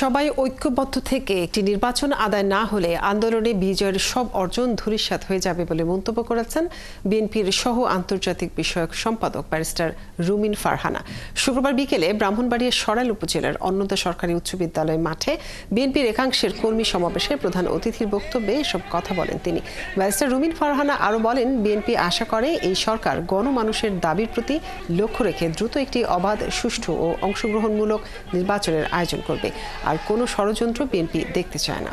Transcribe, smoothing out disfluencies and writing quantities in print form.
সবাই ঐক্যবদ্ধ থেকে একটি নির্বাচন আদায় না হলে আন্দোলনে বিজয়ের সব অর্জন ধূলিসাৎ হয়ে যাবে বলে মন্তব্য করেছেন বিএনপির সহ আন্তর্জাতিক বিষয়ক সম্পাদক ব্যারিস্টার রুমিন ফারহানা। শুক্রবার বিকেলে ব্রাহ্মণবাড়িয়ার সরাইল উপজেলার অন্নদা সরকারি উচ্চ বিদ্যালয় মাঠে বিএনপির একাংশের কর্মী সমাবেশে প্রধান অতিথির বক্তব্যে এসব কথা বলেন তিনি। ব্যারিস্টার রুমিন ফারহানা আরও বলেন, বিএনপি আশা করে এই সরকার গণমানুষের দাবির প্রতি লক্ষ্য রেখে দ্রুত একটি অবাধ, সুষ্ঠু ও অংশগ্রহণমূলক নির্বাচনের আয়োজন করবে। আর কোনো ষড়যন্ত্র বিএনপি দেখতে চায় না।